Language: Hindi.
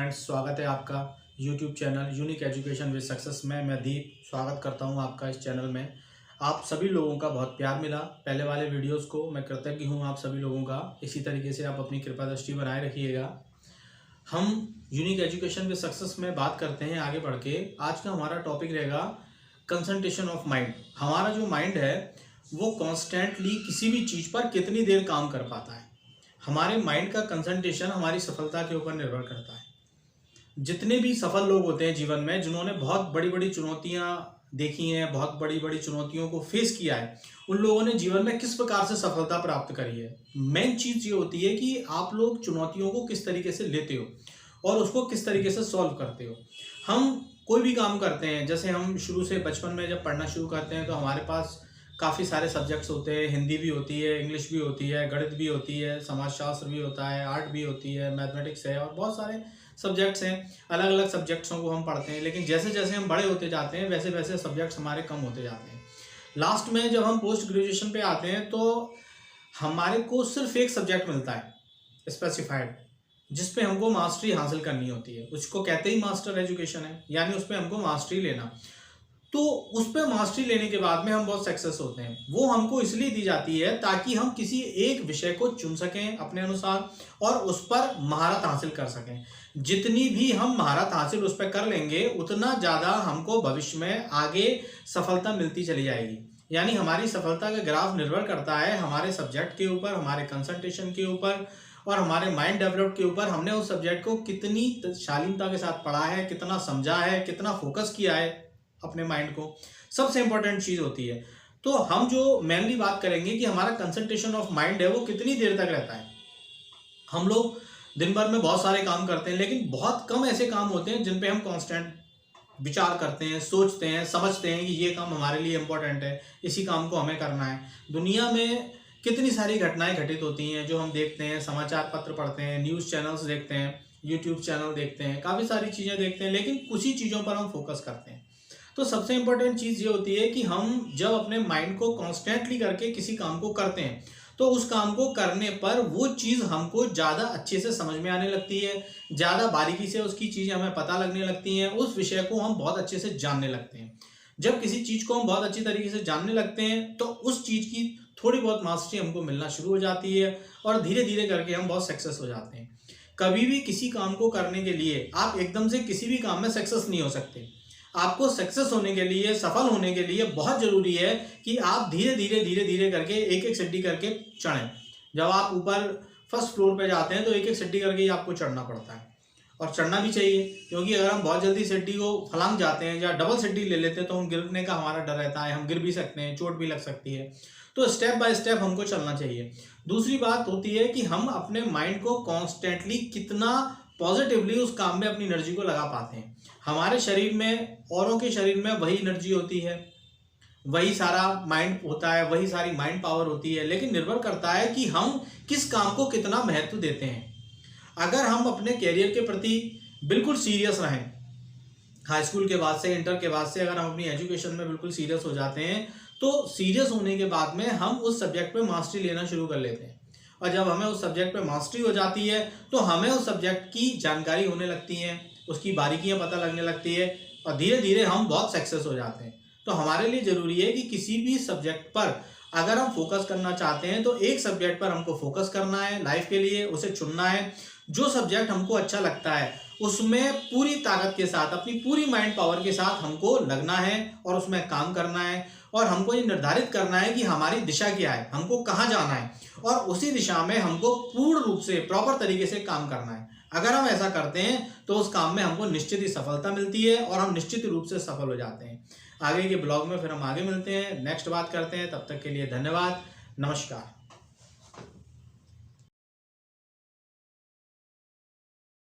फ्रेंड्स, स्वागत है आपका YouTube channel unique education with success में। मैं दीप स्वागत करता हूं आपका इस चैनल में। आप सभी लोगों का बहुत प्यार मिला पहले वाले वीडियोस को। मैं कृतज्ञ हूं आप सभी लोगों का। इसी तरीके से आप अपनी कृपा दृष्टि बनाए रखिएगा। हम यूनिक एजुकेशन विद सक्सेस में बात करते हैं आगे बढ़ के। आज का हमारा टॉपिक रहेगा कंसंट्रेशन ऑफ माइंड। हमारा जो माइंड है वो कॉन्स्टेंटली किसी भी चीज़ पर कितनी देर काम कर पाता है। हमारे माइंड का कंसंट्रेशन हमारी सफलता के ऊपर निर्भर करता है। जितने भी सफल लोग होते हैं जीवन में, जिन्होंने बहुत बड़ी बड़ी चुनौतियां देखी हैं, बहुत बड़ी बड़ी चुनौतियों को फेस किया है, उन लोगों ने जीवन में किस प्रकार से सफलता प्राप्त करी है। मेन चीज़ ये होती है कि आप लोग चुनौतियों को किस तरीके से लेते हो और उसको किस तरीके से सॉल्व करते हो। हम कोई भी काम करते हैं, जैसे हम शुरू से बचपन में जब पढ़ना शुरू करते हैं तो हमारे पास काफ़ी सारे सब्जेक्ट्स होते हैं। हिंदी भी होती है, इंग्लिश भी होती है, गणित भी होती है, समाजशास्त्र भी होता है, आर्ट भी होती है, मैथमेटिक्स है और बहुत सारे सब्जेक्ट्स हैं। अलग अलग सब्जेक्ट्सों को हम पढ़ते हैं, लेकिन जैसे जैसे हम बड़े होते जाते हैं वैसे वैसे सब्जेक्ट्स हमारे कम होते जाते हैं। लास्ट में जब हम पोस्ट ग्रेजुएशन पे आते हैं तो हमारे को सिर्फ एक सब्जेक्ट मिलता है स्पेसिफाइड, जिस पे हमको मास्टरी हासिल करनी होती है। उसको कहते ही मास्टर एजुकेशन है, यानी उस पर हमको मास्टरी लेना। तो उस पर मास्टरी लेने के बाद में हम बहुत सक्सेस होते हैं। वो हमको इसलिए दी जाती है ताकि हम किसी एक विषय को चुन सकें अपने अनुसार और उस पर महारत हासिल कर सकें। जितनी भी हम महारत हासिल उस पर कर लेंगे उतना ज़्यादा हमको भविष्य में आगे सफलता मिलती चली जाएगी। यानी हमारी सफलता का ग्राफ निर्भर करता है हमारे सब्जेक्ट के ऊपर, हमारे कंसंट्रेशन के ऊपर और हमारे माइंड डेवलप के ऊपर। हमने उस सब्जेक्ट को कितनी शालीनता के साथ पढ़ा है, कितना समझा है, कितना फोकस किया है अपने माइंड को, सबसे इंपॉर्टेंट चीज होती है। तो हम जो मेनली बात करेंगे कि हमारा कंसंट्रेशन ऑफ माइंड है वो कितनी देर तक रहता है। हम लोग दिन भर में बहुत सारे काम करते हैं, लेकिन बहुत कम ऐसे काम होते हैं जिन पे हम कांस्टेंट विचार करते हैं, सोचते हैं, समझते हैं कि ये काम हमारे लिए इंपॉर्टेंट है, इसी काम को हमें करना है। दुनिया में कितनी सारी घटनाएं घटित होती हैं जो हम देखते हैं, समाचार पत्र पढ़ते हैं, न्यूज़ चैनल्स देखते हैं, यूट्यूब चैनल देखते हैं, काफ़ी सारी चीज़ें देखते हैं, लेकिन कुछ ही चीज़ों पर हम फोकस करते हैं। तो सबसे इंपॉर्टेंट चीज़ ये होती है कि हम जब अपने माइंड को कॉन्स्टेंटली करके किसी काम को करते हैं तो उस काम को करने पर वो चीज़ हमको ज़्यादा अच्छे से समझ में आने लगती है, ज़्यादा बारीकी से उसकी चीज़ें हमें पता लगने लगती हैं, उस विषय को हम बहुत अच्छे से जानने लगते हैं। जब किसी चीज़ को हम बहुत अच्छी तरीके से जानने लगते हैं तो उस चीज़ की थोड़ी बहुत मास्टरी हमको मिलना शुरू हो जाती है और धीरे धीरे करके हम बहुत सक्सेस हो जाते हैं। कभी भी किसी काम को करने के लिए आप एकदम से किसी भी काम में सक्सेस नहीं हो सकते। आपको सक्सेस होने के लिए, सफल होने के लिए बहुत जरूरी है कि आप धीरे धीरे करके एक एक सीढ़ी करके चढ़ें। जब आप ऊपर फर्स्ट फ्लोर पे जाते हैं तो एक एक सीढ़ी करके ही आपको चढ़ना पड़ता है और चढ़ना भी चाहिए, क्योंकि अगर हम बहुत जल्दी सीढ़ी को फलांग जाते हैं या डबल सीढ़ी ले लेते हैं तो हम गिरने का हमारा डर रहता है, हम गिर भी सकते हैं, चोट भी लग सकती है। तो स्टेप बाय स्टेप हमको चलना चाहिए। दूसरी बात होती है कि हम अपने माइंड को कॉन्स्टेंटली कितना पॉजिटिवली उस काम में अपनी एनर्जी को लगा पाते हैं। हमारे शरीर में, औरों के शरीर में वही एनर्जी होती है, वही सारा माइंड होता है, वही सारी माइंड पावर होती है, लेकिन निर्भर करता है कि हम किस काम को कितना महत्व देते हैं। अगर हम अपने कैरियर के प्रति बिल्कुल सीरियस रहें, हाई स्कूल के बाद से, इंटर के बाद से अगर हम अपनी एजुकेशन में बिल्कुल सीरियस हो जाते हैं तो सीरियस होने के बाद में हम उस सब्जेक्ट पे मास्टरी लेना शुरू कर लेते हैं। और जब हमें उस सब्जेक्ट पे मास्टरी हो जाती है तो हमें उस सब्जेक्ट की जानकारी होने लगती है, उसकी बारीकियां पता लगने लगती है और धीरे धीरे हम बहुत सक्सेस हो जाते हैं। तो हमारे लिए ज़रूरी है कि किसी भी सब्जेक्ट पर अगर हम फोकस करना चाहते हैं तो एक सब्जेक्ट पर हमको फोकस करना है लाइफ के लिए, उसे चुनना है। जो सब्जेक्ट हमको अच्छा लगता है उसमें पूरी ताकत के साथ, अपनी पूरी माइंड पावर के साथ हमको लगना है और उसमें काम करना है और हमको ये निर्धारित करना है कि हमारी दिशा क्या है, हमको कहाँ जाना है और उसी दिशा में हमको पूर्ण रूप से प्रॉपर तरीके से काम करना है। अगर हम ऐसा करते हैं तो उस काम में हमको निश्चित ही सफलता मिलती है और हम निश्चित रूप से सफल हो जाते हैं। आगे के ब्लॉग में फिर हम आगे मिलते हैं, नेक्स्ट बात करते हैं। तब तक के लिए धन्यवाद, नमस्कार।